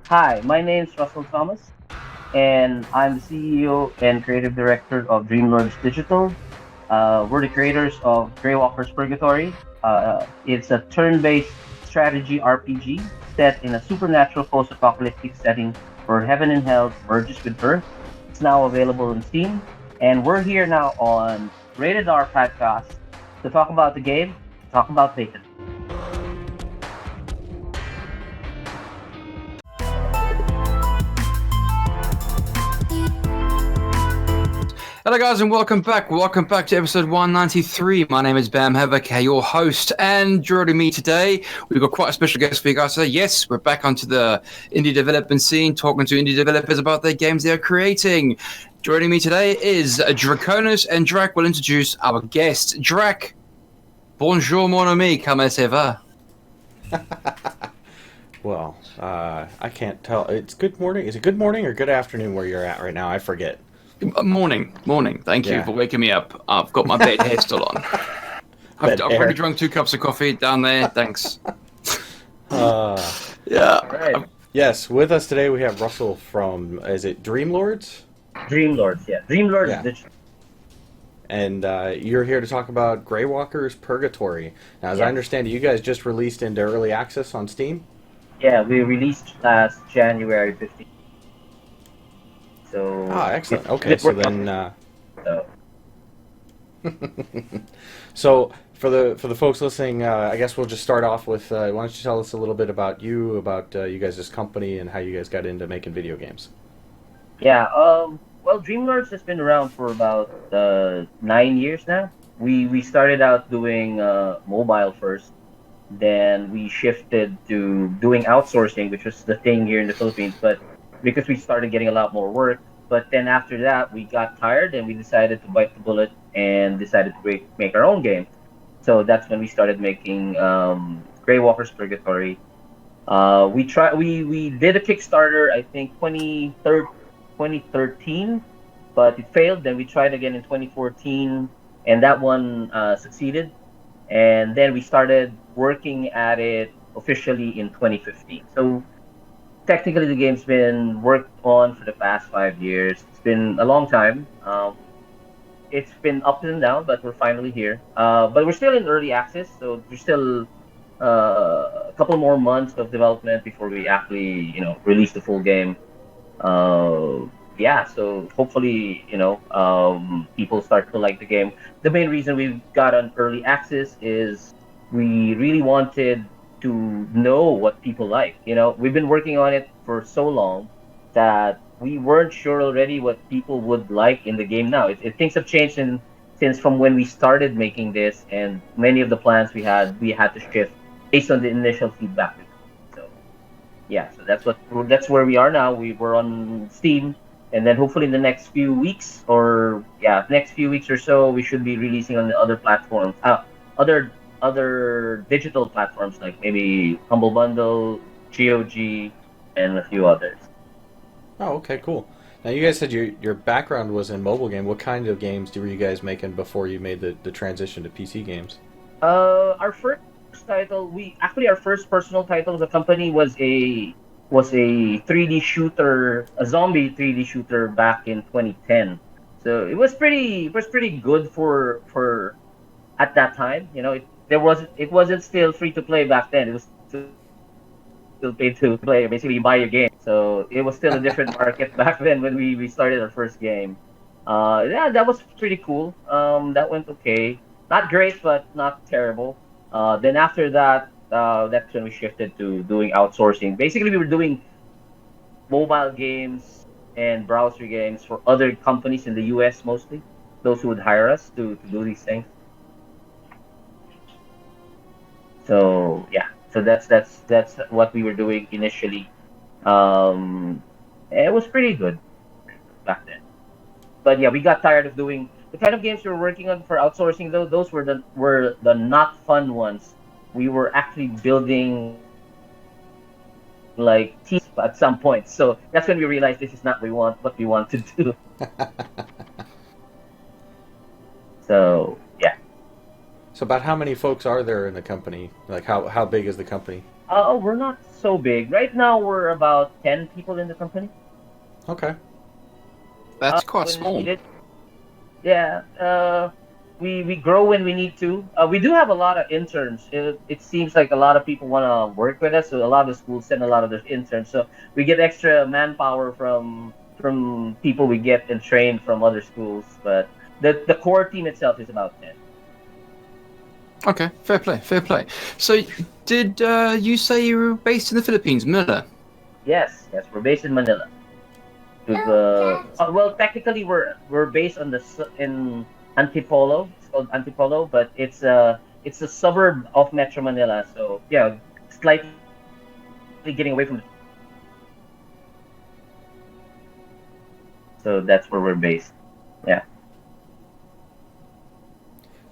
Hi, my name's Russell Thomas, and I'm the CEO and creative director of Dreamlords Digital. We're the creators of Graywalkers Purgatory. It's a turn-based strategy RPG set in a supernatural post-apocalyptic setting where heaven and hell merges with Earth. It's now available on Steam, and we're here now on Rated R Podcast to talk about the game, to talk about bacon. Hello guys and welcome back. Welcome back to episode 193. My name is Bam Havoc, your host, and joining me today, we've got quite a special guest for you guys today. Yes, we're back onto the indie development scene, talking to indie developers about their games they're creating. Joining me today is Draconis, and Drac will introduce our guest. Drac, bonjour mon ami, comment ça va? Well, I can't tell. It's good morning. Is it good morning or good afternoon where you're at right now? I forget. Morning. Thank you for waking me up. I've got my bed hair still on. I've already drunk 2 cups of coffee down there. Thanks. Yeah. Right. Yes, with us today we have Russell from, is it Dreamlords? Dreamlords, yeah. Dreamlords Digital. And you're here to talk about Graywalkers Purgatory. Now, as I understand it, you guys just released into early access on Steam? Yeah, we released last January 15th. So excellent. Okay, so then so for the folks listening, I guess we'll just start off with why don't you tell us a little bit about you guys' company and how you guys got into making video games. Yeah, well, Dreamlords has been around for about 9 years now. We started out doing mobile first, then we shifted to doing outsourcing, which was the thing here in the Philippines, but because we started getting a lot more work. But then after that, we got tired and we decided to bite the bullet and decided to make our own game. So that's when we started making Graywalkers Purgatory. We did a Kickstarter, I think 2013, but it failed. Then we tried again in 2014, and that one succeeded. And then we started working at it officially in 2015. So technically, the game's been worked on for the past 5 years. It's been a long time. It's been up and down, but we're finally here. But we're still in early access, so there's still a couple more months of development before we actually, release the full game. So hopefully, people start to like the game. The main reason we got on early access is we really wanted to know what people like. We've been working on it for so long that we weren't sure already what people would like in the game now. Things have changed since from when we started making this, and many of the plans we had to shift based on the initial feedback. So that's where we are now. We're on Steam, and then hopefully in the next few weeks or so, we should be releasing on the other platforms, other digital platforms like maybe Humble Bundle, GOG, and a few others. Oh, okay, cool. Now, you guys said your background was in mobile game. What kind of games were you guys making before you made the transition to PC games? Our first title, our first personal title of the company was a 3D shooter, a zombie 3D shooter back in 2010. So it was pretty good for at that time. It wasn't still free to play back then. It was still pay to play. Basically, you buy your game. So it was still a different market back then when we started our first game. That was pretty cool. That went okay. Not great, but not terrible. Then after that, that's when we shifted to doing outsourcing. Basically, we were doing mobile games and browser games for other companies in the US mostly. Those who would hire us to do these things. So that's what we were doing initially. It was pretty good back then. But yeah, we got tired of doing the kind of games we were working on for outsourcing. Though those were the not fun ones. We were actually building like teams at some point. So that's when we realized this is not what we want to do. So yeah. So about how many folks are there in the company? Like how big is the company? We're not so big right now. We're about 10 people in the company. Okay. That's quite When small. needed, yeah. We grow when we need to. We do have a lot of interns. It seems like a lot of people want to work with us, so a lot of the schools send a lot of their interns. So we get extra manpower from people we get and train from other schools. But the core team itself is about 10. Okay, fair play, fair play. So, did you say you were based in the Philippines, Manila? Yes, yes, we're based in Manila. Well, technically we're based on in Antipolo. It's called Antipolo, but it's a suburb of Metro Manila. So yeah, slightly getting away from the. So that's where we're based. Yeah.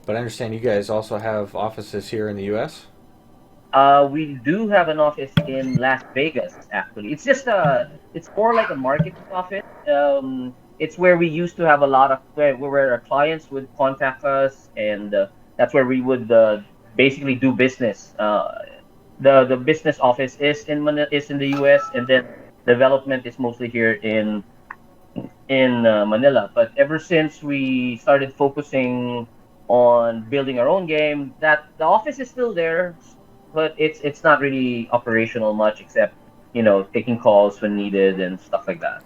But I understand you guys also have offices here in the U.S. We do have an office in Las Vegas. Actually, it's more like a marketing office. It's where we used to have a lot of where our clients would contact us, and that's where we would basically do business. The business office is in the U.S., and then development is mostly here in Manila. But ever since we started focusing on building our own game, that the office is still there, but it's not really operational much, except taking calls when needed and stuff like that.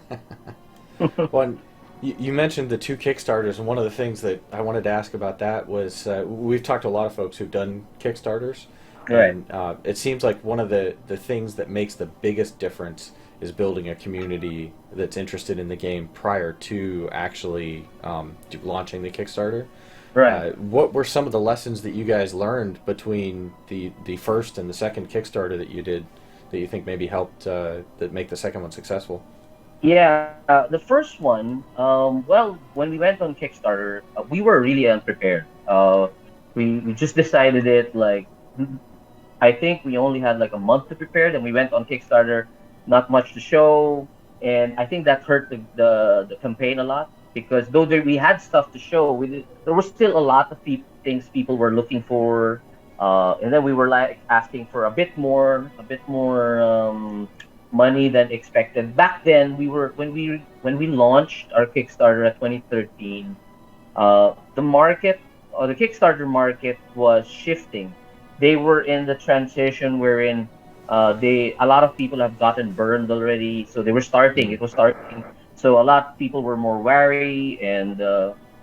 One, you mentioned the two Kickstarters, and one of the things that I wanted to ask about that was we've talked to a lot of folks who've done Kickstarters, Right. and it seems like one of the things that makes the biggest difference is building a community that's interested in the game prior to actually launching the Kickstarter. Right. What were some of the lessons that you guys learned between the first and the second Kickstarter that you did that you think maybe helped that make the second one successful? Yeah, the first one, well, when we went on Kickstarter, we were really unprepared. We just decided it like I think we only had like a month to prepare, and we went on Kickstarter, not much to show, and I think that hurt the campaign a lot because though we had stuff to show, there was still a lot of things people were looking for, and then we were like asking for a bit more money than expected. Back then, we were when we launched our Kickstarter at 2013, the market or the Kickstarter market was shifting. They were in the transition wherein they a lot of people have gotten burned already, so they were starting. Mm. It was starting, so a lot of people were more wary, and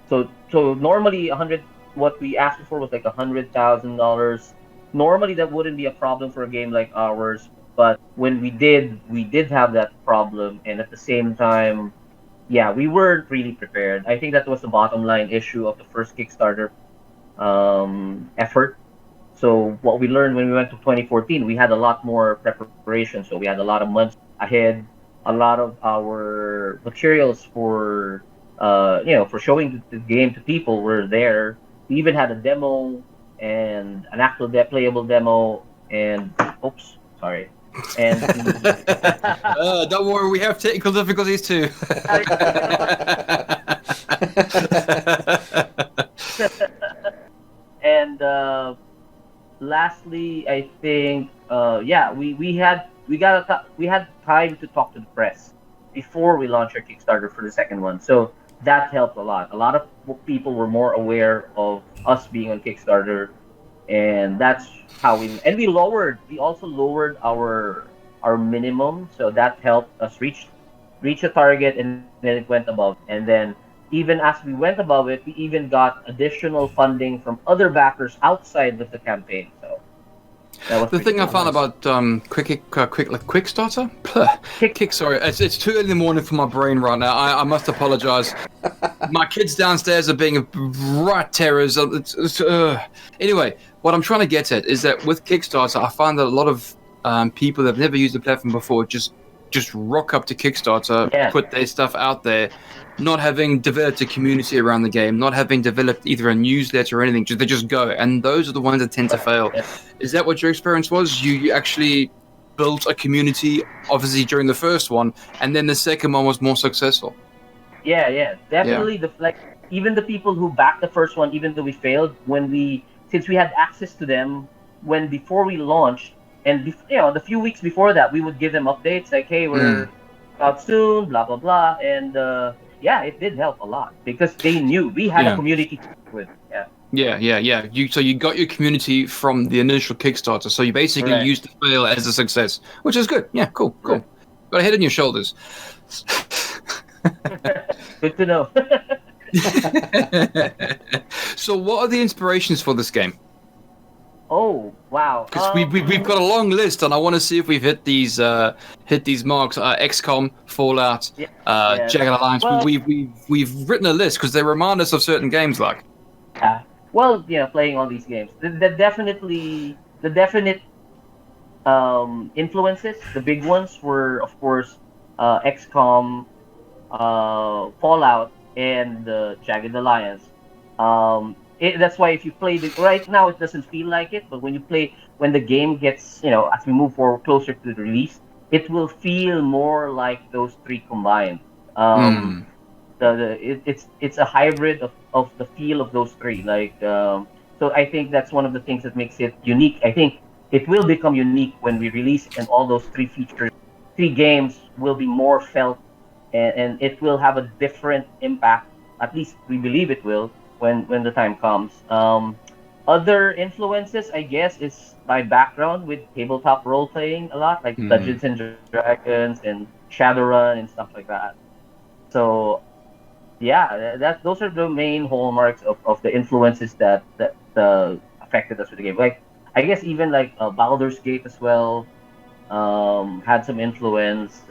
so normally 100 what we asked for was like $100,000. Normally that wouldn't be a problem for a game like ours, but when we did have that problem, and at the same time, yeah, we weren't really prepared. I think that was the bottom line issue of the first Kickstarter effort. So what we learned when we went to 2014, we had a lot more preparation. So we had a lot of months ahead, a lot of our materials for showing the game to people were there. We even had a demo and an actual playable demo, and oops, sorry, and Don't worry, we have technical difficulties too. and lastly, I think yeah, we had time to talk to the press before we launched our Kickstarter for the second one. So that helped a lot. A lot of people were more aware of us being on Kickstarter, and that's how we also lowered our minimum, so that helped us reach a target, and then it went above it. And then even as we went above it, we even got additional funding from other backers outside of the campaign. So that was The pretty thing I cool. found Nice. about Quickstarter, sorry, it's 2 in the morning for my brain right now. I must apologize. My kids downstairs are being right terrors. Anyway, what I'm trying to get at is that with Kickstarter, I find that a lot of people that have never used the platform before just rock up to Kickstarter, Yeah. put their stuff out there, not having developed a community around the game, not having developed either a newsletter or anything. They just go, and those are the ones that tend to fail. Is that what your experience was? You actually built a community, obviously during the first one, and then the second one was more successful. Yeah, definitely. Even the people who backed the first one, even though we failed, since we had access to them when before we launched, And the few weeks before that, we would give them updates like, "Hey, we're out soon," blah blah blah, and yeah, it did help a lot because they knew we had a Yeah. community to work with. Yeah. Yeah. So you got your community from the initial Kickstarter. So you basically Right. used the fail as a success, which is good. Yeah, cool. Right. Got a head on your shoulders. Good to know. So what are the inspirations for this game? Oh wow! Because we've got a long list, and I want to see if we've hit these marks. XCOM, Fallout, Yeah, yeah. Jagged Alliance. Well- We've written a list because they remind us of certain games. Like, Yeah. Well, playing all these games, the definite influences, the big ones were, of course, XCOM, Fallout, and Jagged Alliance. That's why if you play right now, it doesn't feel like it, but when the game gets, as we move forward closer to the release, it will feel more like those three combined. It's a hybrid of the feel of those three. So I think that's one of the things that makes it unique. I think it will become unique when we release, and all those three games will be more felt, and it will have a different impact. At least we believe it will when the time comes. Other influences, I guess, is my background with tabletop role playing a lot, like Dungeons and Dragons and Shadowrun and stuff like that. So yeah, those are the main hallmarks of the influences that affected us with the game. Like I guess even like Baldur's Gate as well had some influence,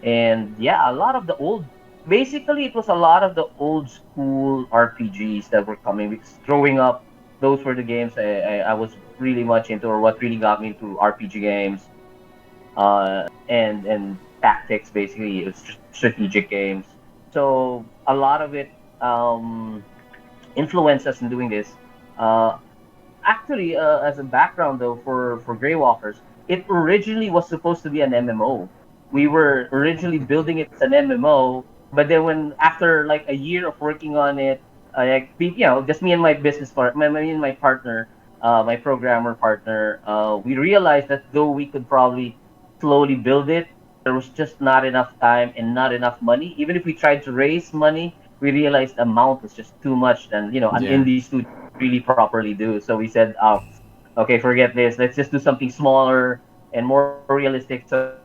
and yeah, a lot of the old. Basically, it was a lot of the old school RPGs that were coming. Because growing up, those were the games I was really much into, or what really got me into RPG games, and tactics. Basically, it was just strategic games. So a lot of it influenced us in doing this. Actually, as a background though, for Graywalkers, it originally was supposed to be an MMO. We were originally building it as an MMO, but then after like a year of working on it, just me and my business partner, me and my partner, my programmer partner, we realized that though we could probably slowly build it, there was just not enough time and not enough money. Even if we tried to raise money, we realized the amount was just too much than an indie studio really properly do. So we said, okay, forget this. Let's just do something smaller and more realistic. So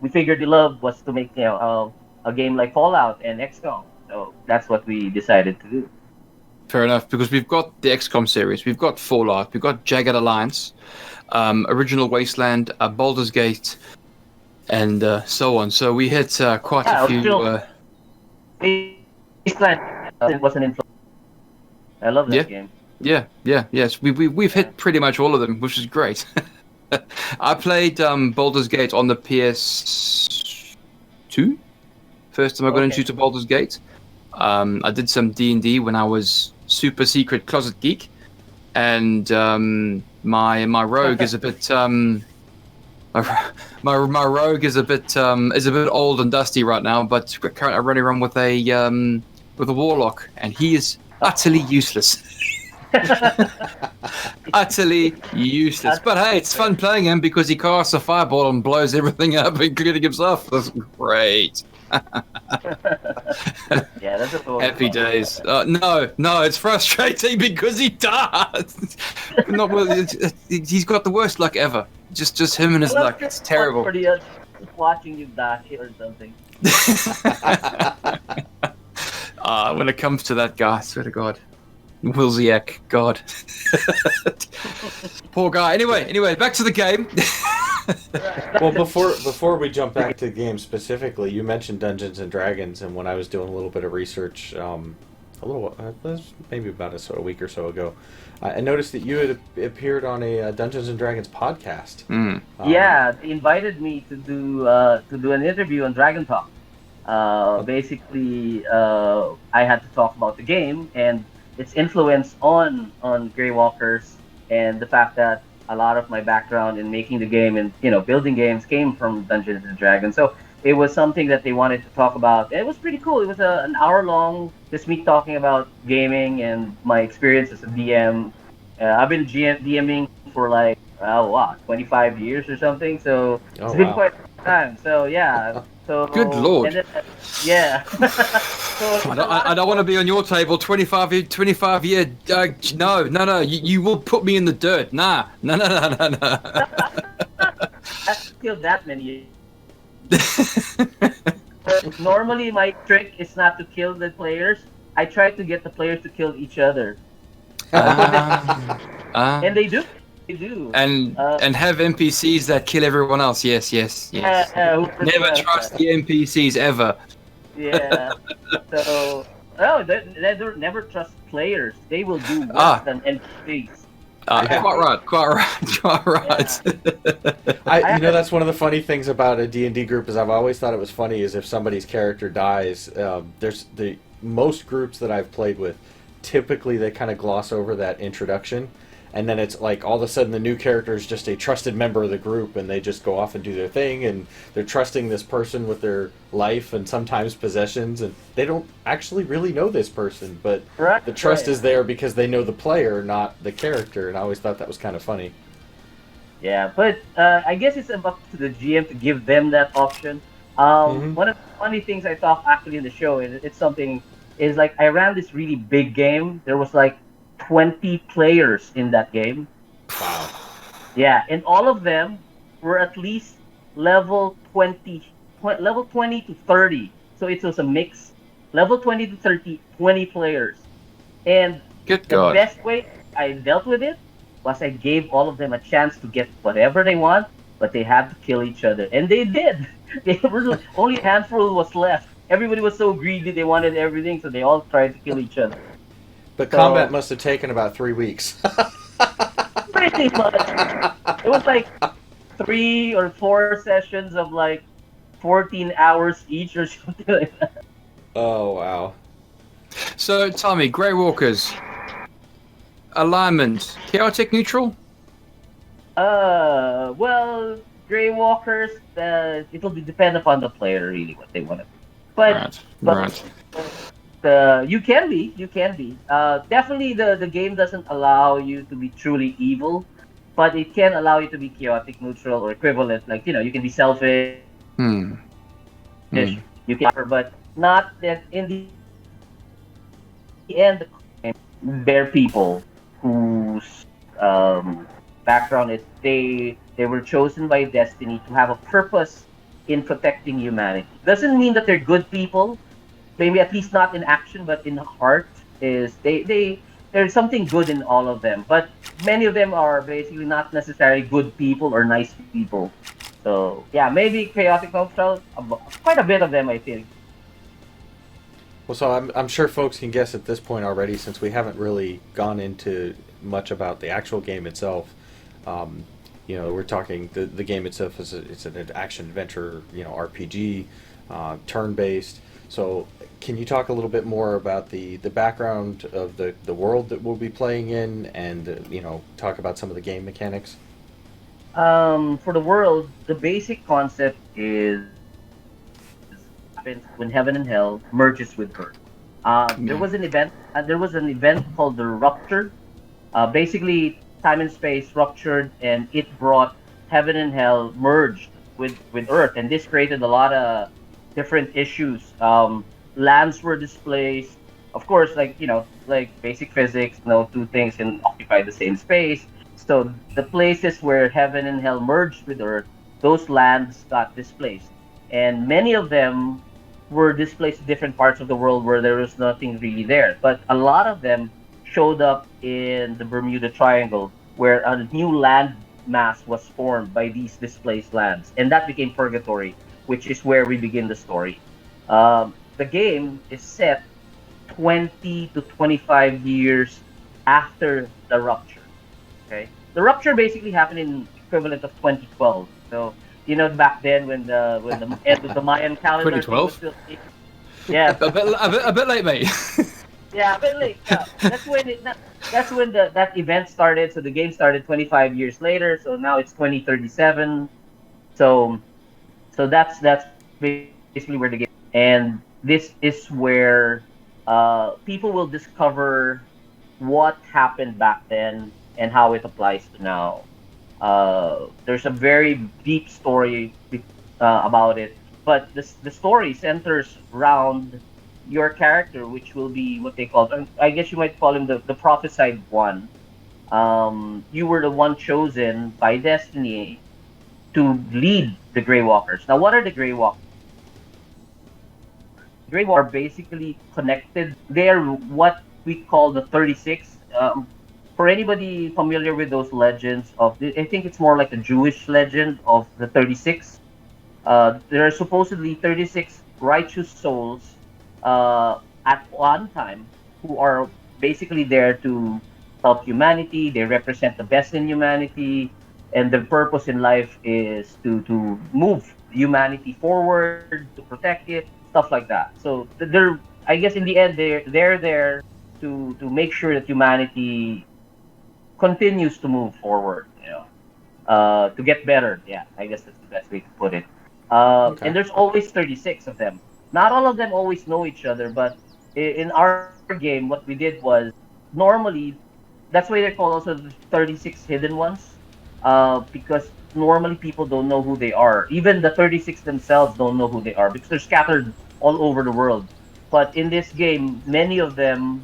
we figured the love was to make a game like Fallout and XCOM. So that's what we decided to do. fair enough, because we've got the XCOM series, we've got Fallout, we've got Jagged Alliance, Original Wasteland, Baldur's Gate, and so on. So we hit quite a few. Wasteland was an influence. I love that game. Yes. We've hit pretty much all of them, which is great. I played Baldur's Gate on the PS2. First time I got into Baldur's Gate. I did some D&D when I was super secret closet geek, and my rogue is a bit my rogue is a bit old and dusty right now, but currently I'm running around with a warlock, and he is utterly useless. Utterly useless. But hey, it's fun playing him because he casts a fireball and blows everything up, including himself. That's great. Yeah, that's a happy days. No, it's frustrating because he does. He's got the worst luck ever. Just him and his luck. It's terrible. Watching you die or something. When it comes to that guy, I swear to God. Wilziak, God. Poor guy. Anyway, back to the game. Well, before we jump back to the game specifically, you mentioned Dungeons and Dragons, and when I was doing a little bit of research, maybe about a week or so ago, I noticed that you had appeared on a Dungeons and Dragons podcast. Yeah, they invited me to do an interview on Dragon Talk. Basically, I had to talk about the game and its influence on Graywalkers, and the fact that a lot of my background in making the game and building games came from Dungeons and Dragons. So it was something that they wanted to talk about. It was pretty cool. It was an hour long, just me talking about gaming and my experience as a DM. I've been DMing for like 25 years or something. So Oh it's been wow. quite some time. So yeah. Good So and lord. then yeah. So I it's a don't, lot I of don't want to be on your table 25 year. No. You will put me in the dirt. Nah. No. not kill that many. Normally, my trick is not to kill the players. I try to get the players to kill each other. So that, Ah, and ah. they do. They do. And have NPCs that kill everyone else. Yes. Never Whoever's trust the NPCs ever. yeah. So, oh, they don't never trust players. They will do worse Ah, than NPCs. Yeah. quite Yeah. right. I That's one of the funny things about a D&D group is I've always thought it was funny is if somebody's character dies, there's the most groups that I've played with, typically they kind of gloss over that introduction, and then it's like all of a sudden the new character is just a trusted member of the group and they just go off and do their thing and they're trusting this person with their life and sometimes possessions and they don't actually really know this person, but right, the trust right. is there because they know the player, not the character, and I always thought that was kind of funny. Yeah, but I guess it's up to the GM to give them that option. Hmm. One of the funny things I thought actually in the show, and it's something, is like I ran this really big game. There was like 20 players in that game. Wow. Yeah, and all of them were at least level 20, level 20 to 30. So it was a mix. Level 20 to 30, 20 players. And Good the God. best way I dealt with it was I gave all of them a chance to get whatever they want, but they had to kill each other. And they did. They were only a handful was left. Everybody was so greedy, they wanted everything, so they all tried to kill each other. But combat So must have taken about 3 weeks. pretty much it was like 3 or 4 sessions of like 14 hours each or something like that. Oh wow. So, Tommy, Graywalkers, alignment, chaotic neutral? Well, Graywalkers, it'll be depend upon the player really what they want to do. But Right, but right. you can be. Definitely the game doesn't allow you to be truly evil, but it can allow you to be chaotic neutral or equivalent. Like you can be selfish, Hmm. Hmm. you can, but not that in the end they're people whose background is they were chosen by destiny to have a purpose in protecting humanity. Doesn't mean that they're good people. Maybe at least not in action, but in heart is there's something good in all of them. But many of them are basically not necessarily good people or nice people. So yeah, maybe chaotic neutral, quite a bit of them I think. Well, so I'm sure folks can guess at this point already, since we haven't really gone into much about the actual game itself. Um, we're talking the game itself it's an action adventure, RPG, turn based. So, can you talk a little bit more about the background of the world that we'll be playing in, and talk about some of the game mechanics? For the world, the basic concept is happens when heaven and hell merges with earth. There Yeah. was an event. There was an event called the rupture. Basically, time and space ruptured, and it brought heaven and hell merged with earth, and this created a lot of different issues. Lands were displaced. Of course, like basic physics, no two things can occupy the same space. So the places where heaven and hell merged with earth, those lands got displaced, and many of them were displaced to different parts of the world where there was nothing really there. But a lot of them showed up in the Bermuda Triangle, where a new land mass was formed by these displaced lands, and that became Purgatory, which is where we begin the story. The game is set 20 to 25 years after the rupture. Okay, the rupture basically happened in equivalent of 2012. So back then when the end of the Mayan calendar thing was 2012? still, yeah. A bit late, mate. Yeah, but like that's when that event started. So the game started 25 years later. So now it's 2037. So that's basically where the game, and this is where people will discover what happened back then, and how it applies to now. There's a very deep story about it, but the story centers around your character, which will be what they call, I guess you might call him the prophesied one. You were the one chosen by destiny to lead the Graywalkers. Now, what are the Graywalkers? Graywalkers are basically connected. They're what we call the 36. For anybody familiar with those legends I think it's more like a Jewish legend of the 36. There are supposedly 36 righteous souls at one time who are basically there to help humanity. They represent the best in humanity, and the purpose in life is to move humanity forward, to protect it, stuff like that. So they're, I guess, in the end, they're there to make sure that humanity continues to move forward. To get better. Yeah, I guess that's the best way to put it. And Okay. there's always 36 of them. Not all of them always know each other, but in our game, what we did was normally that's why they're called also the 36 hidden ones, because normally people don't know who they are. Even the 36 themselves don't know who they are because they're scattered all over the world. But in this game, many of them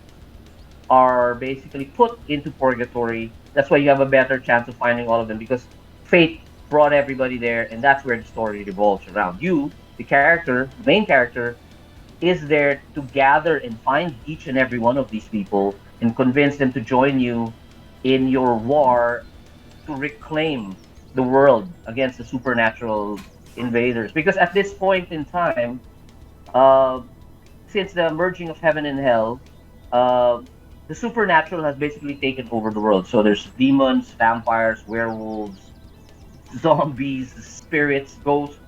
are basically put into purgatory. That's why you have a better chance of finding all of them because fate brought everybody there, and that's where the story revolves around. You, the character, the main character, is there to gather and find each and every one of these people and convince them to join you in your war to reclaim the world against the supernatural invaders. Because at this point in time, uh, since the merging of heaven and hell, uh, the supernatural has basically taken over the world. So there's demons, vampires, werewolves, zombies, spirits, ghosts,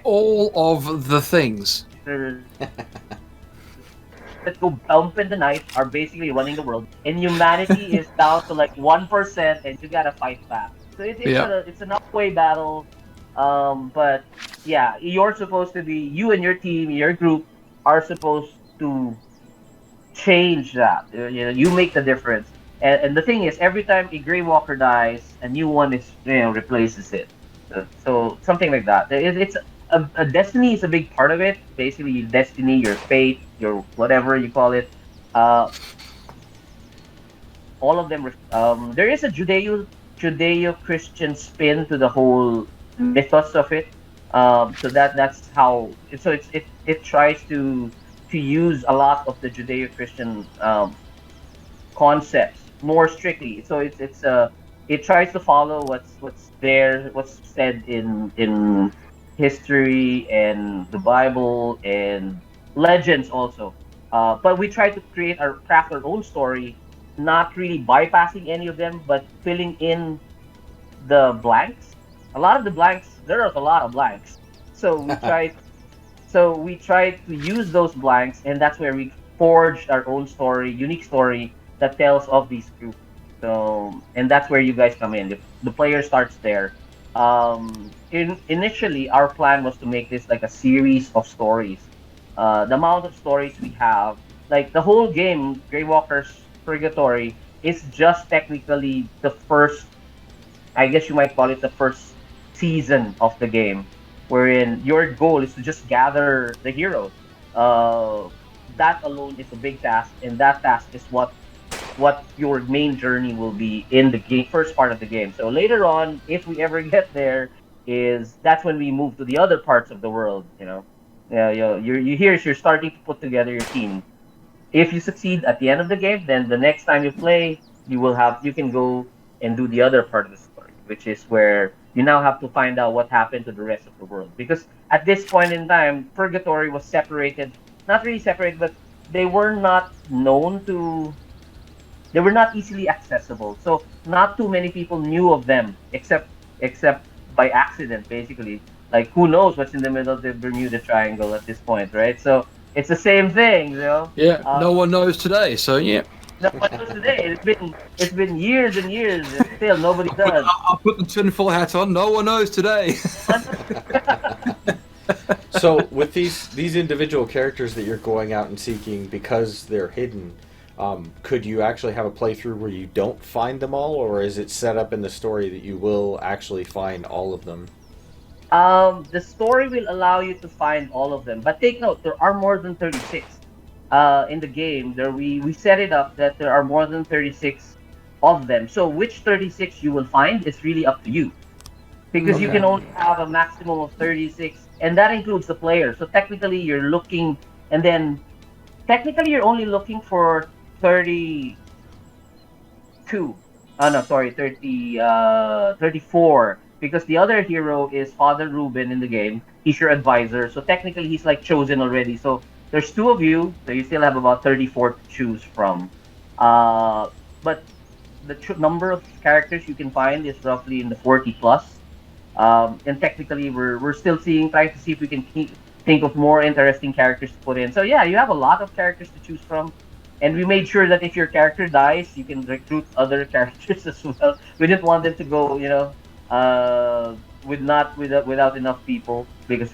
All of the things. specters that go bump in the night are basically running the world, and humanity is down to like 1%, and you gotta fight back. So Yeah. it's an upway battle. But yeah, you're supposed to be, you and your team, your group are supposed to change that. You make the difference. And the thing is, every time a Grey Walker dies, a new one is replaces it. So something like that. It's a destiny is a big part of it. Basically, your destiny, your fate, your whatever you call it. Uh, all of them. There is a Judeo Christian spin to the whole mythos of it. So that's how. It tries to use a lot of the Judeo Christian concepts more strictly. So it tries to follow what's there, what's said in history and the Bible and legends also. But we try to craft our own story, not really bypassing any of them, but filling in the blanks. A lot of the blanks, there are a lot of blanks. So we tried to use those blanks, and that's where we forged our own story, unique story that tells of these groups. So, and that's where you guys come in. The player starts there. Initially, our plan was to make this like a series of stories. The amount of stories we have, like the whole game, Graywalkers Purgatory, is just technically the first, I guess you might call it the first season of the game, wherein your goal is to just gather the heroes. Uh, that alone is a big task, and that task is what your main journey will be in the game, first part of the game. So later on, if we ever get there, is that's when we move to the other parts of the world. Yeah, you here you're starting to put together your team. If you succeed at the end of the game, then the next time you play, you can go and do the other part of the story, which is where you now have to find out what happened to the rest of the world. Because at this point in time, Purgatory was separated, not really separated, but they were not known to, they were not easily accessible. So not too many people knew of them, except by accident, basically. Like who knows what's in the middle of the Bermuda Triangle at this point, right? So it's the same thing. Yeah. No one knows today, so yeah. No one knows today. It's been years and years, and still nobody does. I'll put the tinfoil hat on. No one knows today. So with these individual characters that you're going out and seeking because they're hidden, Could you actually have a playthrough where you don't find them all, or is it set up in the story that you will actually find all of them? The story will allow you to find all of them, but take note, there are more than 36. In the game, we set it up that there are more than 36 of them. So which 36 you will find is really up to you, because you Okay. can only have a maximum of 36, and that includes the player. So technically, you're looking, and then technically you're only looking for 32. Oh no, sorry, 34. Because the other hero is Father Ruben in the game. He's your advisor. So technically he's like chosen already. So there's two of you, so you still have about 34 to choose from. But the number of characters you can find is roughly in the 40 plus. And technically we're still trying to see if we can think of more interesting characters to put in. So yeah, you have a lot of characters to choose from. And we made sure that if your character dies, you can recruit other characters as well. We didn't want them to go, without enough people, because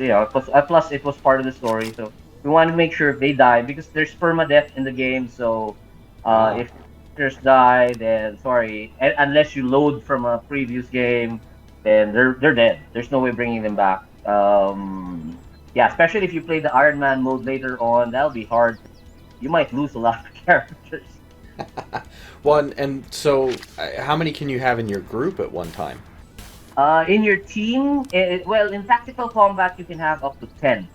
plus it was part of the story. So we want to make sure if they die, because there's permadeath in the game. So Ah. if characters die, then sorry, unless you load from a previous game, then they're dead. There's no way bringing them back. Yeah, especially if you play the Iron Man mode later on, that'll be hard. You might lose a lot of characters. Well, and so how many can you have in your group at one time? In your team, well, in tactical combat, you can have up to 10.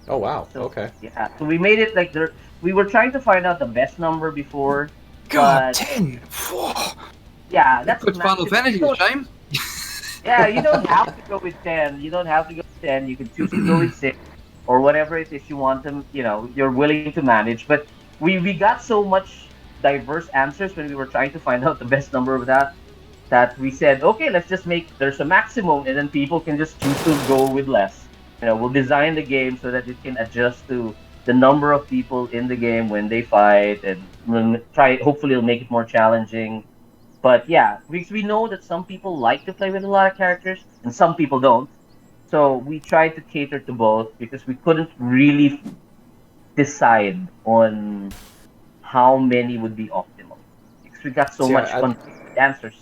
Oh, wow. So Okay. yeah, so we made it like there. We were trying to find out the best number before, God, but 10. Whoa. yeah, That that's puts Final Fantasy to shame. Yeah, you don't have to go with 10. You don't have to go with 10. You can choose to go with 6 or whatever it is you want them. You're willing to manage. But we got so much diverse answers when we were trying to find out the best number of that we said, okay, let's just there's a maximum, and then people can just choose to go with less. We'll design the game so that it can adjust to the number of people in the game when they fight, and we'll hopefully it'll make it more challenging. But yeah, we know that some people like to play with a lot of characters and some people don't. So we tried to cater to both, because we couldn't really decide on how many would be optimal, because we got so See, much I, answers.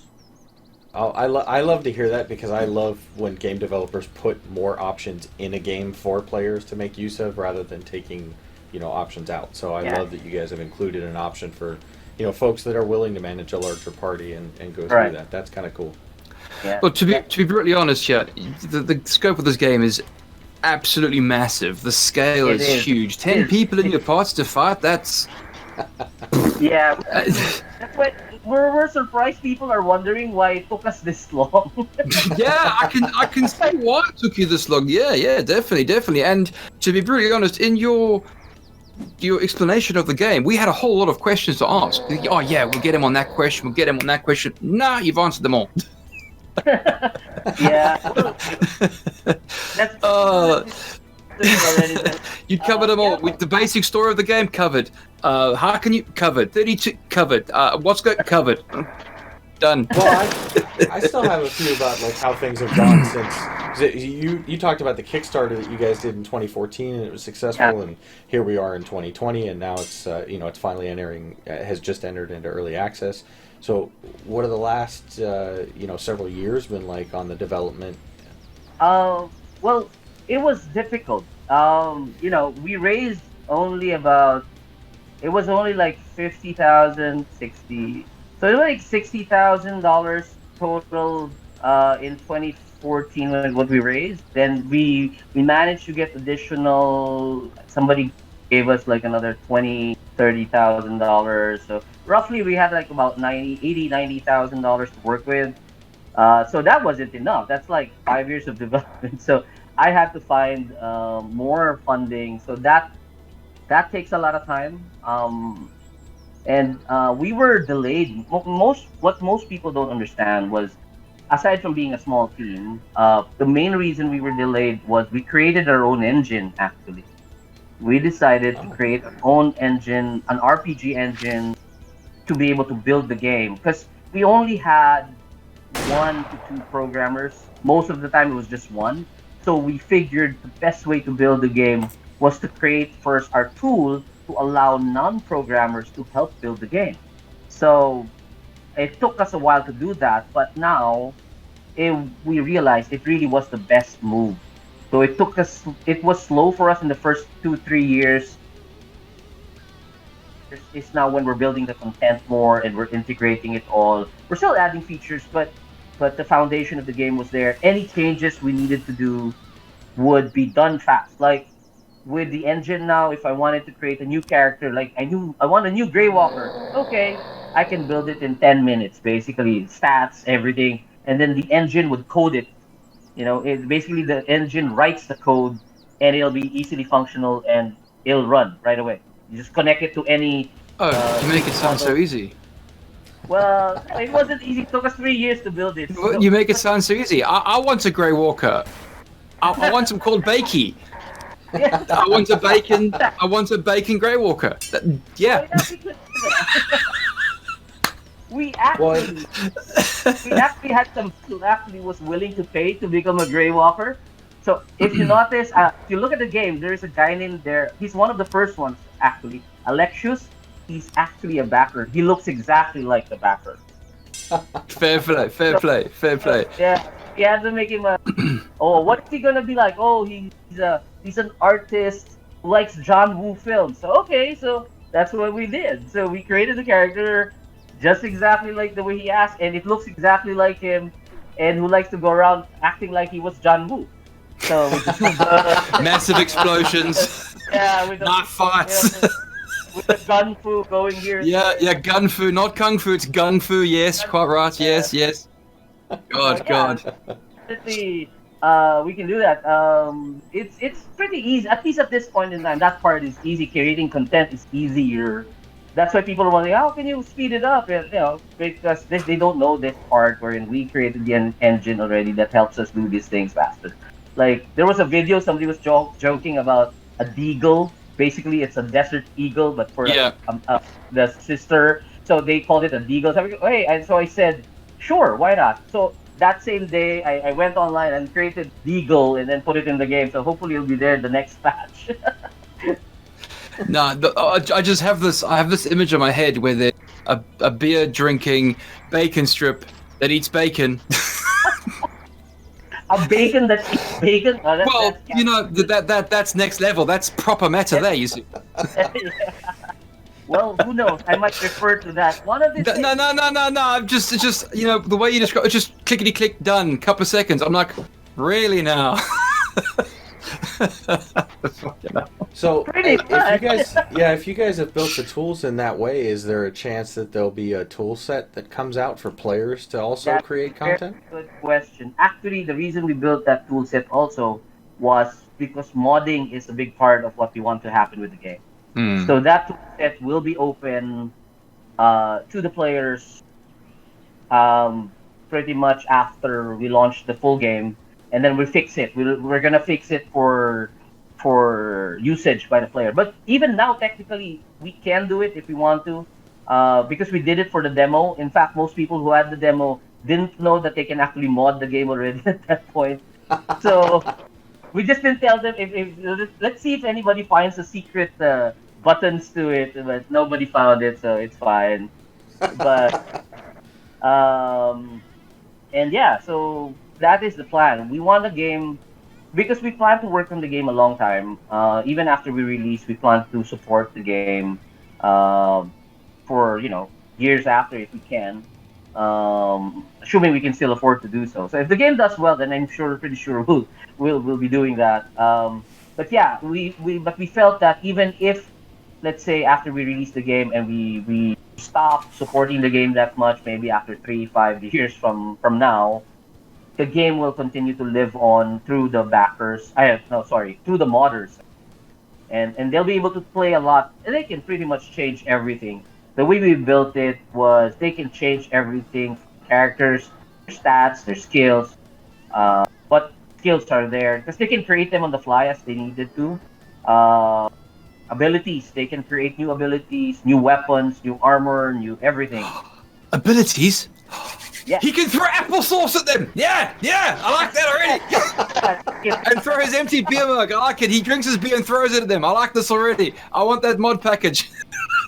I love to hear that, because I love when game developers put more options in a game for players to make use of, rather than taking, options out. So I Yeah. love that you guys have included an option for, folks that are willing to manage a larger party and go through Right. that. That's kind of cool. Yeah. Well, to be brutally honest, yeah, the scope of this game is absolutely massive. The scale It is is. huge. 10 people in your party to fight, that's... Yeah. That's why we're surprised people are wondering why it took us this long. Yeah, I can see why it took you this long. Yeah, definitely. And to be brutally honest, in your explanation of the game, we had a whole lot of questions to ask. Oh yeah, we'll get him on that question. Nah, you've answered them all. Yeah. That's already. You covered them all. Yeah. With the basic story of the game covered. How can you covered? 32 covered. What's got covered? Done. Well, I still have a few about like how things have gone since 'cause you talked about the Kickstarter that you guys did in 2014 and it was successful, Yeah. and here we are in 2020 and now it's it's finally has just entered into early access. So what are the last several years been like on the development? Well, it was difficult. We raised only about. It was only like 50,000, 60. So it was like $60,000 total in 2014 when what we raised. Then we managed to get additional. Somebody gave us like another 20, $30,000. So roughly we had like about $90,000 to work with. So that wasn't enough. That's like 5 years of development. So I had to find more funding. So that takes a lot of time. And we were delayed. What most people don't understand was, aside from being a small team, the main reason we were delayed was we created our own engine. Actually, we decided to create our own engine, an RPG engine, to be able to build the game, because we only had 1 to 2 programmers. Most of the time, it was just one. So we figured the best way to build the game was to create first our tool to allow non-programmers to help build the game. So it took us a while to do that, but now we realized it really was the best move. So it was slow for us in the first 2, 3 years. It's now when we're building the content more and we're integrating it all. We're still adding features, but the foundation of the game was there. Any changes we needed to do would be done fast. Like with the engine now, if I wanted to create a new character, like I want a new Graywalker. Okay, I can build it in 10 minutes, basically stats, everything, and then the engine would code it. It basically the engine writes the code, and it'll be easily functional and it'll run right away. You just connect it to any. Oh, you make it sound so model. easy. Well, it wasn't easy. It took us 3 years to build it. So. You make it sound so easy. I want a Grey Walker. I want him called Bakey. Yeah. I want a bacon. I want a bacon Grey Walker. Yeah. We actually had some who actually was willing to pay to become a Grey Walker. So if you notice, if you look at the game, there is a guy named there. He's one of the first ones actually. Alexius. He's actually a backer. He looks exactly like the backer. Fair play. Fair play. Fair play. Yeah, he had to make him a. Oh, what's he gonna be like? Oh, he's an artist who likes John Woo films. So okay, so that's what we did. So we created a character just exactly like the way he asked, and it looks exactly like him, and who likes to go around acting like he was John Woo. So massive explosions. Yeah, with the knife fights. With the gun fu going here. Yeah, gun fu, not kung fu. It's gun fu. Yes, quite right. Yes. God. Definitely, we can do that. It's pretty easy. At least at this point in time, that part is easy. Creating content is easier. That's why people are wondering, how can you speed it up? And, because they don't know this part wherein we created the engine already that helps us do these things faster. Like there was a video somebody was joking about a deagle. Basically, it's a desert eagle, but for the sister. So they called it a deagle. So I said, sure, why not? So that same day, I went online and created deagle and then put it in the game. So hopefully it'll be there the next patch. No, I just have this. I have this image in my head where there's a beer drinking bacon strip that eats bacon. A bacon that eats bacon? Oh, that's next level. That's proper meta there, you see. Yeah. Well, who knows? I might refer to that. One of these No. I'm just the way you describe it, just clickety click done. Couple of seconds. I'm like, really now? So if you guys have built the tools in that way, is there a chance that there'll be a tool set that comes out for players to also create content? Good question. Actually, the reason we built that tool set also was because modding is a big part of what we want to happen with the game. So that tool set will be open to the players pretty much after we launch the full game. And then we fix it. We're gonna fix it for usage by the player. But even now, technically, we can do it if we want to, because we did it for the demo. In fact, most people who had the demo didn't know that they can actually mod the game already at that point. So we just didn't tell them. If let's see if anybody finds the secret buttons to it, but nobody found it, so it's fine. But and yeah, so. That is the plan. We want a game because we plan to work on the game a long time. Even after we release, we plan to support the game for years after if we can. Assuming we can still afford to do so. So if the game does well, then I'm pretty sure we'll be doing that. But yeah, we felt that even if, let's say, after we release the game and we stop supporting the game that much, maybe after 3-5 years from now. The game will continue to live on through the backers. Through the modders, and they'll be able to play a lot. And they can pretty much change everything. The way we built it was they can change everything: characters, their stats, their skills. What skills are there? Because they can create them on the fly as they needed to. Abilities, they can create new abilities, new weapons, new armor, new everything. Abilities. Yeah. He can throw applesauce at them. Yeah, I like that already. And throw his empty beer mug. I like it. He drinks his beer and throws it at them. I like this already. I want that mod package.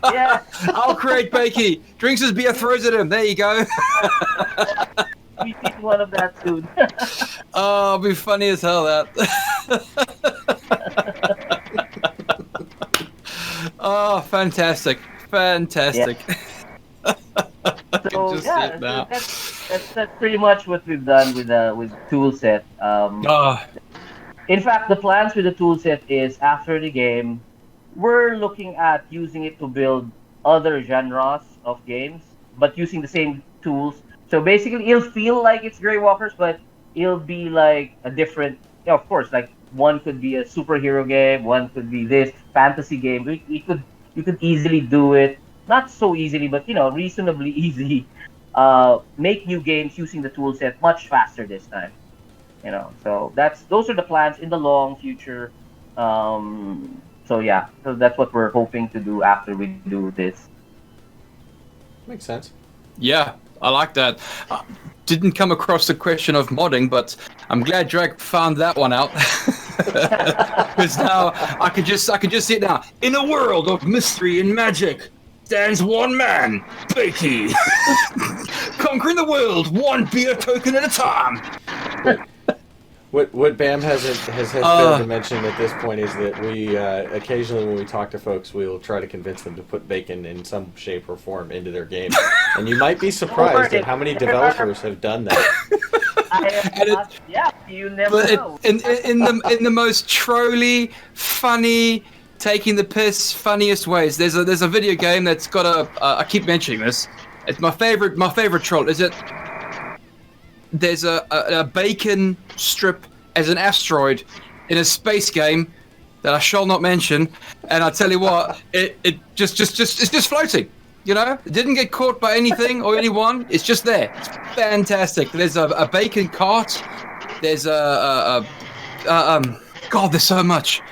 Yeah. I'll create Bakey. Drinks his beer, throws it at him. There you go. We need one of that soon. Oh, it'll be funny as hell, that. Oh, fantastic. Fantastic. Yeah. So just see yeah, it now. that's pretty much what we've done with toolset. Oh, In fact, the plans with the toolset is after the game, we're looking at using it to build other genres of games, but using the same tools. So basically, it'll feel like it's Graywalkers, but it'll be like a different. Yeah, of course, like one could be a superhero game, one could be this fantasy game. You could easily do it, not so easily, but reasonably easy. Make new games using the toolset much faster this time. So those are the plans in the long future. So yeah, so that's what we're hoping to do after we do this. Makes sense. yeah, I like that. Didn't come across the question of modding, but I'm glad Drake found that one out. Because now I could just see it now. In a world of mystery and magic stands one man, Bakey, conquering the world one beer token at a time. What Bam has failed to mention at this point is that we occasionally, when we talk to folks, we will try to convince them to put bacon in some shape or form into their game, and you might be surprised at how many developers have done that. Yeah, you never But know. in the most trolly, funny, taking the piss, funniest ways. There's a video game that's got I keep mentioning this. It's my favorite troll. Is it? There's a bacon strip as an asteroid in a space game that I shall not mention, and I tell you what, it just it's just floating. It didn't get caught by anything or anyone. It's just there. It's fantastic. There's a bacon cart. There's God, there's so much.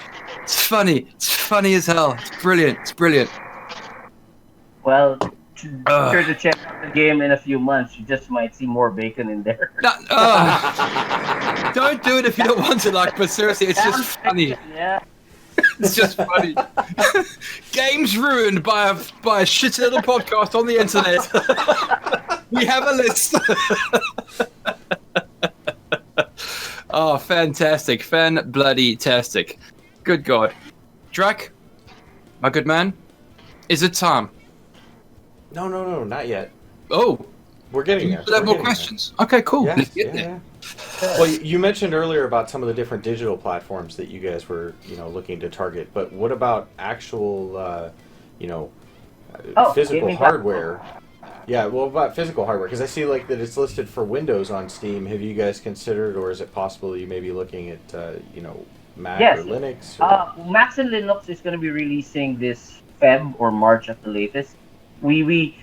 It's funny. It's funny as hell. It's brilliant. It's brilliant. Well, sure to check out the game in a few months. You just might see more bacon in there. Don't do it if you don't want to, but seriously, it's just funny. Yeah. It's just funny. Games ruined by a shitty little podcast on the internet. We have a list. Oh, fantastic. Fan-bloody-tastic. Good God. Drac, my good man, is it time? No, not yet. Oh. We're getting there. Do you have more questions? Okay, cool. Yeah, Let's get there. Well, you mentioned earlier about some of the different digital platforms that you guys were, looking to target. But what about actual, physical hardware? Yeah, well, about physical hardware, because I see that it's listed for Windows on Steam. Have you guys considered, or is it possible you may be looking at, Mac or Linux? Or... Mac and Linux is going to be releasing this Feb or March at the latest. We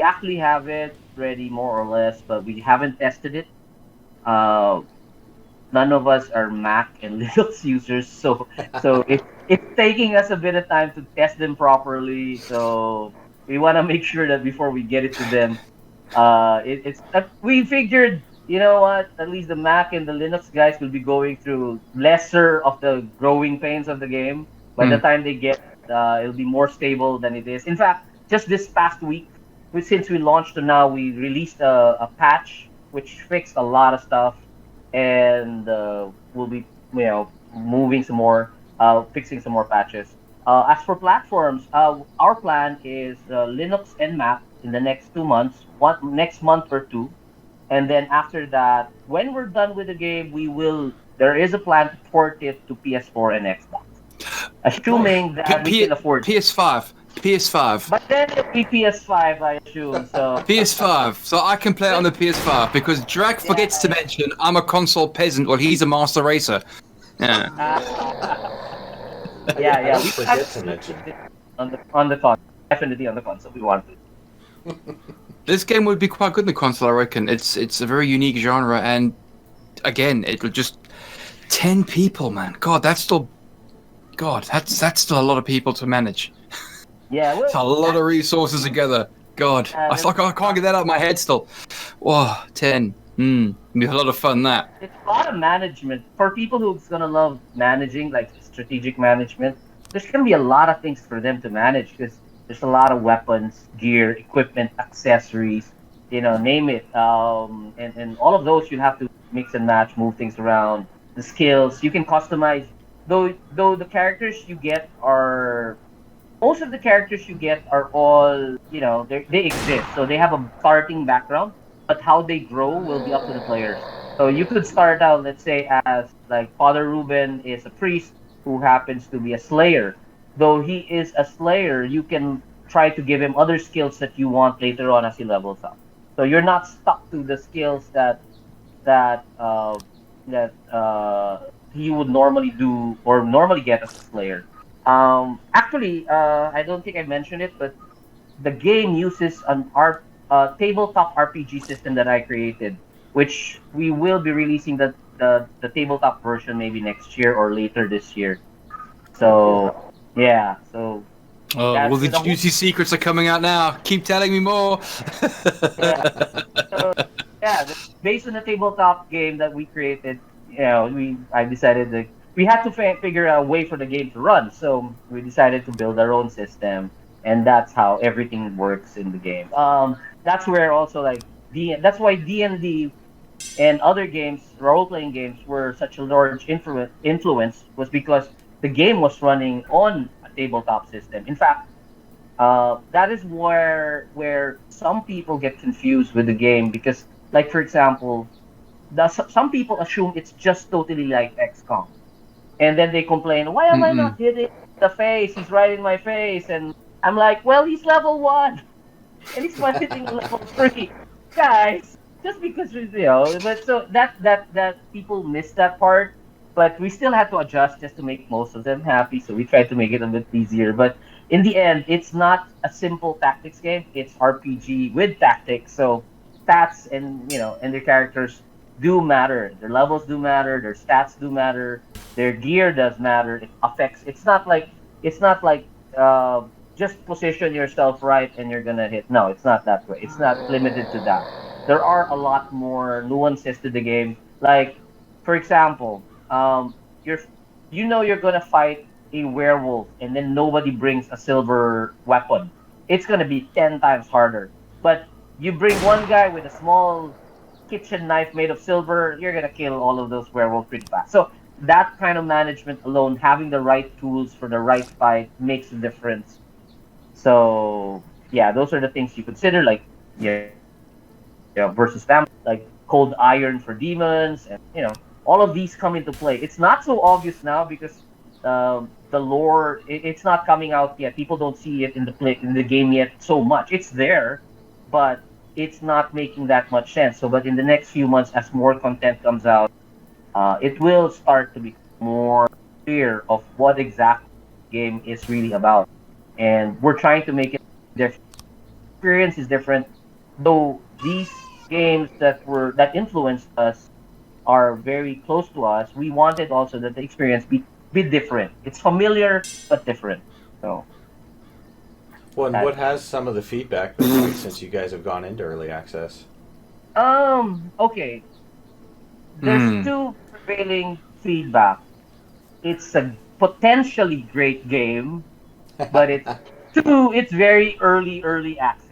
actually have it ready more or less, but we haven't tested it. None of us are Mac and Linux users, so it's taking us a bit of time to test them properly. So we want to make sure that before we get it to them, we figured, at least the Mac and the Linux guys will be going through lesser of the growing pains of the game. By the time they get, it'll be more stable than it is. In fact, just this past week, since we launched to now, we released a patch which fixed a lot of stuff, and we'll be moving some more, fixing some more patches. As for platforms, our plan is Linux and Mac in the next 2 months, next month or two, and then after that, when we're done with the game, there is a plan to port it to PS4 and Xbox, assuming that we can afford PS5. But then it'll be PS5, I assume. So PS5. So I can play it on the PS5 because Drac forgets to mention I'm a console peasant. Well, he's a master racer. Yeah. Yeah. We forget to mention on the console. Definitely on the console. We want to. This game would be quite good in the console, I reckon. It's a very unique genre, and again, it would just 10 people, man. God, that's still a lot of people to manage. Yeah, it's a lot of resources together. God, I can't get that out of my head still. Whoa, 10. We had a lot of fun that. It's a lot of management for people who's gonna love managing, like strategic management. There's gonna be a lot of things for them to manage because there's a lot of weapons, gear, equipment, accessories, name it. And all of those you'll have to mix and match, move things around. The skills you can customize. Though the characters you get are most of the characters you get are all they exist, so they have a starting background, but how they grow will be up to the players. So you could start out, let's say, as like Father Ruben is a priest who happens to be a slayer. Though he is a slayer, you can try to give him other skills that you want later on as he levels up. So you're not stuck to the skills that he would normally do or normally get as a slayer. Actually, I don't think I mentioned it, but the game uses an tabletop RPG system that I created, which we will be releasing the tabletop version maybe next year or later this year. Oh, cool. So yeah, so Oh, that's well, the the whole, juicy secrets are coming out now. Keep telling me more. yeah. So yeah, based on the tabletop game that we created, I decided that we had to figure out a way for the game to run. So we decided to build our own system, and that's how everything works in the game. That's where also like that's why D&D and other games, role playing games, were such a large influence was because the game was running on a tabletop system. In fact, that is where some people get confused with the game because, like for example, some people assume it's just totally like XCOM, and then they complain, "Why am I Mm-mm. not hitting the face? He's right in my face," and I'm like, "Well, he's level 1, and he's hitting level 3, guys." Just because but so that people miss that part, but we still had to adjust just to make most of them happy. So we tried to make it a bit easier, but in the end, it's not a simple tactics game. It's RPG with tactics. So stats and their characters do matter. Their levels do matter. Their stats do matter. Their gear does matter. It affects. It's not like uh, just position yourself right and you're gonna hit. No, it's not that way. It's not limited to that. There are a lot more nuances to the game. Like, for example, you're gonna fight a werewolf and then nobody brings a silver weapon. It's gonna be 10 times harder. But you bring one guy with a small kitchen knife made of silver, you're gonna kill all of those werewolves pretty fast. So that kind of management alone, having the right tools for the right fight, makes a difference. So yeah, those are the things you consider, like versus vampires, like cold iron for demons, and all of these come into play. It's not so obvious now because the lore it's not coming out yet. People don't see it in the game yet so much. It's there, but it's not making that much sense. So, but in the next few months, as more content comes out, it will start to be more clear of what exactly the game is really about. And we're trying to make it different. Experience is different, though these games that influenced us are very close to us. We wanted also that the experience be different. It's familiar but different. So Well, and that what has some of the feedback been like since you guys have gone into early access? okay. There's Mm. two prevailing feedback. It's a potentially great game, but it's very early access.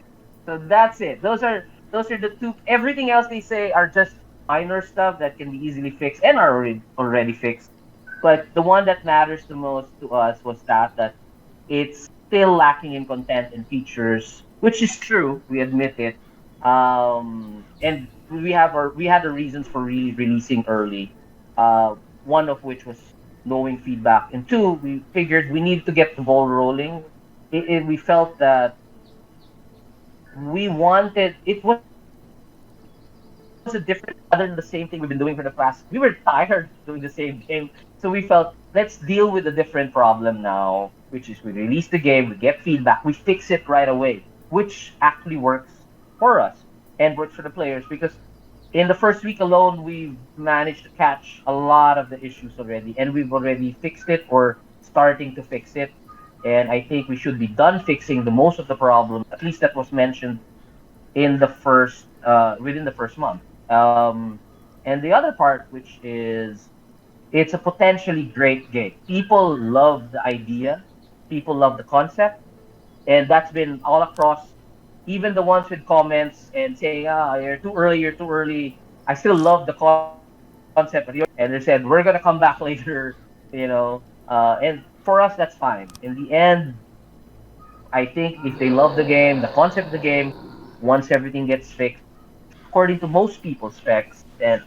So that's it. Those are the two. Everything else they say are just minor stuff that can be easily fixed and are already fixed. But the one that matters the most to us was that it's still lacking in content and features, which is true. We admit it. And we had the reasons for really releasing early. One of which was knowing feedback, and two, we figured we needed to get the ball rolling. We felt that we wanted it was a different other than the same thing we've been doing for the past. We were tired of doing the same game, so we felt let's deal with a different problem now, which is we release the game, we get feedback, we fix it right away, which actually works for us and works for the players because in the first week alone we've managed to catch a lot of the issues already, and we've already fixed it or starting to fix it. And I think we should be done fixing the most of the problems. At least that was mentioned in the first within the first month. Um, and the other part, which is it's a potentially great game. People love the idea, people love the concept, and that's been all across. Even the ones with comments and saying, "Ah, you're too early." I still love the concept, and they said, "We're gonna come back later," And for us, that's fine. In the end, I think if they love the game, the concept of the game, once everything gets fixed, according to most people's specs, then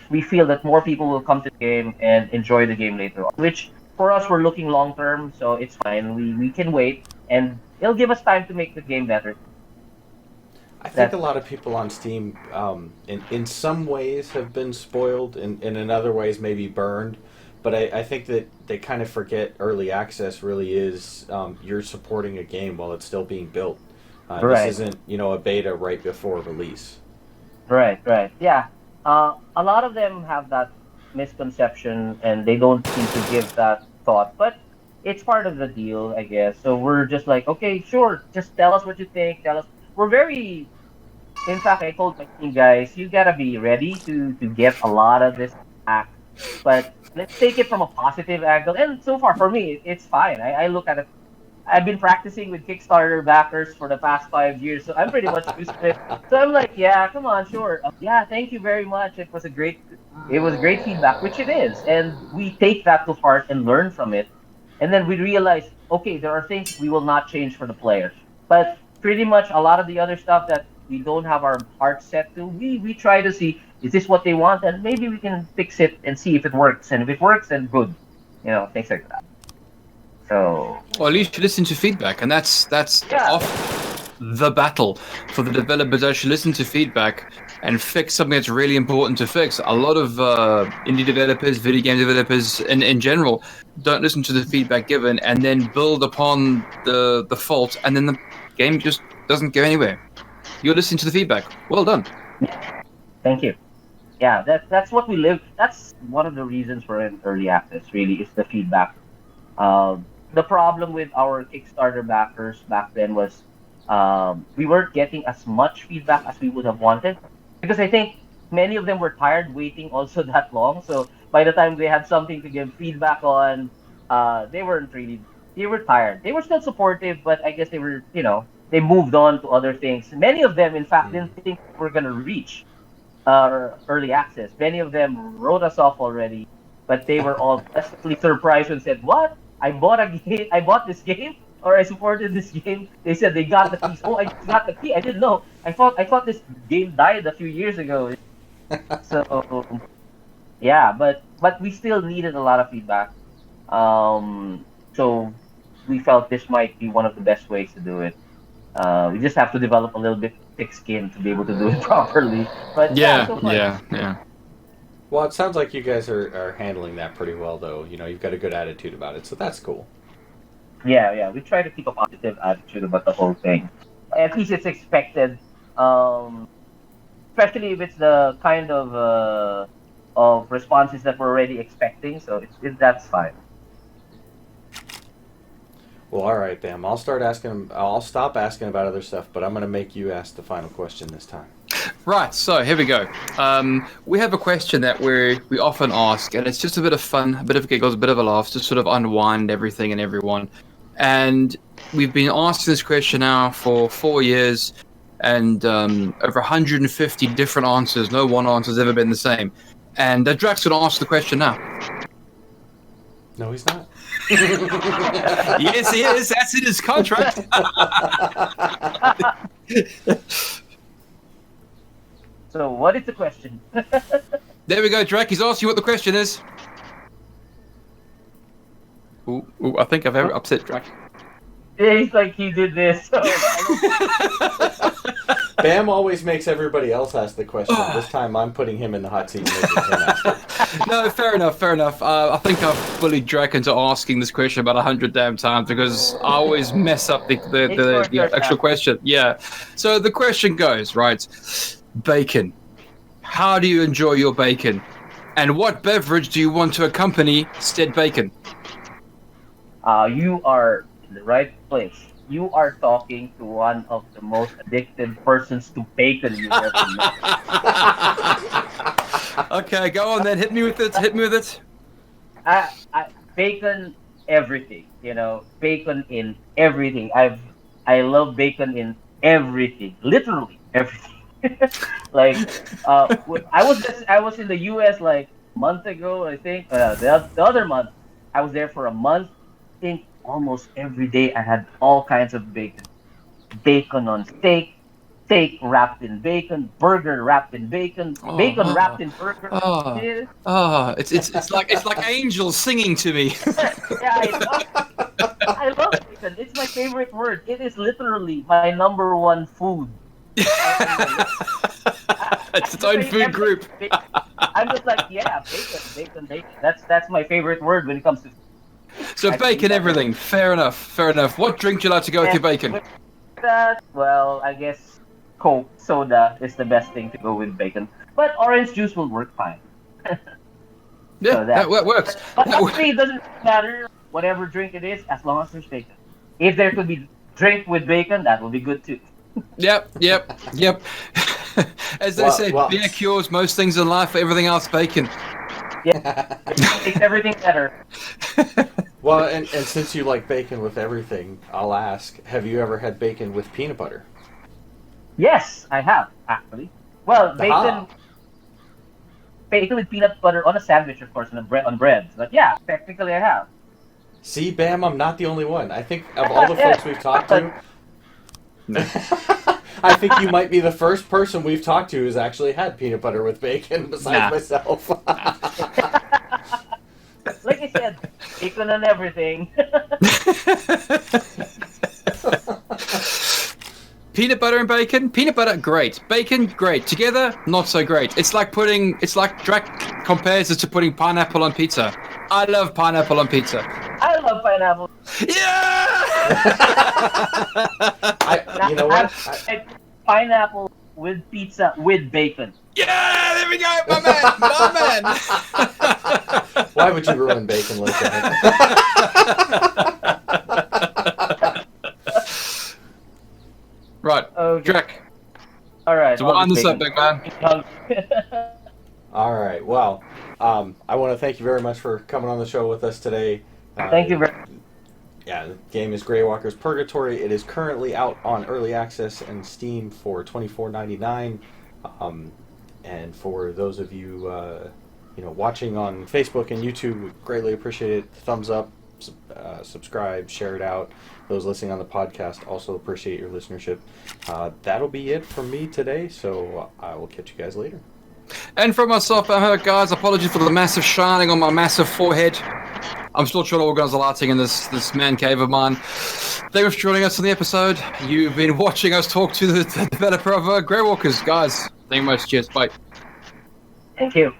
we feel that more people will come to the game and enjoy the game later on. Which for us, we're looking long term, so it's fine. We can wait, and it'll give us time to make the game better. I think a That's lot of people on Steam, in some ways, have been spoiled, and in other ways, maybe burned. But I think that they kind of forget early access really is you're supporting a game while it's still being built. This right, isn't, a beta right before release. right. Yeah, a lot of them have that misconception, and they don't seem to give that thought. But it's part of the deal, I guess. So we're just like, okay, sure, just tell us what you think. Tell us. We're very In fact, I told my team guys, you gotta be ready to get a lot of this back. But let's take it from a positive angle. And so far, for me, it's fine. I look at it. I've been practicing with Kickstarter backers for the past 5 years, so I'm pretty much used to it. So I'm like, yeah, come on, sure. Yeah, thank you very much. It was great feedback, which it is, and we take that to heart and learn from it. And then we realize, okay, there are things we will not change for the players, but pretty much a lot of the other stuff that we don't have our heart set to, we try to see is this what they want, and maybe we can fix it and see if it works. And if it works, then good, things like that. So Or at least you listen to feedback, and that's yeah, off the battle for the developers to actually listen to feedback and fix something that's really important to fix. A lot of indie developers, video game developers, in general, don't listen to the feedback given and then build upon the fault, and then the game just doesn't go anywhere. You're listening to the feedback. Well done. thank you. Yeah, that's what we live. That's one of the reasons we're in early access. Really, is the feedback. The problem with our Kickstarter backers back then was we weren't getting as much feedback as we would have wanted, because I think many of them were tired waiting also that long. So by the time they had something to give feedback on, they weren't really. They were tired. They were still supportive, but I guess they were, they moved on to other things. Many of them, in fact, didn't think we're gonna reach early access. Many of them wrote us off already, but they were all pleasantly surprised and said, "What? I bought a game. I bought this game, or I supported this game." They said they got the keys. Oh, I got the key. I didn't know. I thought this game died a few years ago. So yeah, but we still needed a lot of feedback. So we felt this might be one of the best ways to do it. We just have to develop a little bit thick skin to be able to do it properly. But yeah, so far. Yeah. Well, it sounds like you guys are handling that pretty well, though. You've got a good attitude about it, so that's cool. Yeah. We try to keep a positive attitude about the whole thing. At least it's expected. Especially if it's the kind of responses that we're already expecting. So that's fine. Well, all right, Bam. I'll stop asking about other stuff, but I'm going to make you ask the final question this time. Right, so here we go. We have a question that we often ask, and it's just a bit of fun, a bit of giggles, a bit of a laugh, to sort of unwind everything and everyone. And we've been asking this question now for 4 years, and over 150 different answers. No one answer's ever been the same. And Drax going to ask the question now. No, he's not. Yes, he is. That's in his contract. So what is the question? There we go, Drac. He's asked you what the question is. Ooh, I think I've upset Drac. Yeah, he's like he did this. So Bam always makes everybody else ask the question. This time I'm putting him in the hot seat and making him ask it. No, fair enough. I think I've bullied Drac into asking this question about 100 damn times because I always mess up the actual question. Yeah. So the question goes, right? Bacon. How do you enjoy your bacon? And what beverage do you want to accompany said bacon? you are in the right place. you are talking to one of the most addicted persons to bacon you've ever met. Okay, go on then. Hit me with it. Hit me with it. Bacon, everything. Bacon in everything. I love bacon in everything, literally everything. Like, I was in the U.S. like a month ago. I think the other month I was there for a month. I think almost every day I had all kinds of bacon. Bacon on steak, steak wrapped in bacon, burger wrapped in bacon, Oh, bacon oh, wrapped in burger. oh, Yeah, oh! It's like angels singing to me. I love bacon. It's my favorite word. It is literally my number one food. On the list. It's I its just own say food everything. group. I'm just like, yeah, bacon, bacon, bacon. That's my favorite word when it comes to. So I can eat bacon, that everything. Fair enough. Fair enough. What drink do you like to go with and your bacon? with that, well, I guess Coke soda is the best thing to go with bacon. But orange juice will work fine. Yeah, So that that. works. But That honestly, works. it doesn't matter whatever drink it is as long as there's bacon. If there could be drink with bacon, that would be good too. Yep. As they say, Well, beer cures most things in life. Everything else, bacon. Bacon makes everything better. well, and since you like bacon with everything, I'll ask: have you ever had bacon with peanut butter? Yes, I have actually. Well, Aha. bacon with peanut butter on a sandwich, of course, on bread. But yeah, technically I have. See, Bam, I'm not the only one. I think of all the Yeah, folks we've talked to, No. I think you might be the first person we've talked to who's actually had peanut butter with bacon besides Nah. myself. like I said, bacon and everything. Peanut butter and bacon. Peanut butter, great. Bacon, great. Together, not so great. It's like Drac compares it to putting pineapple on pizza. I love pineapple on pizza. I love pineapple. Yeah! You know what? Pineapple with pizza with bacon. Yeah, there we go, my man, my man. Why would you ruin bacon like that? Right, Okay. Drac. All right. So wind this up, big man. All right. Well, I want to thank you very much for coming on the show with us today. Thank you very much. Yeah, the game is Graywalkers Purgatory. It is currently out on Early Access and Steam for $24.99. And for those of you, watching on Facebook and YouTube, we greatly appreciate it. Thumbs up, subscribe, share it out. Those listening on the podcast also appreciate your listenership. That'll be it from me today, so I will catch you guys later. And for myself, guys, apologies for the massive shining on my massive forehead. I'm still trying to organise a lighting in this man cave of mine. Thank you for joining us on the episode. You've been watching us talk to the developer of Graywalkers. Guys, thank you much. Cheers. Bye. Thank you.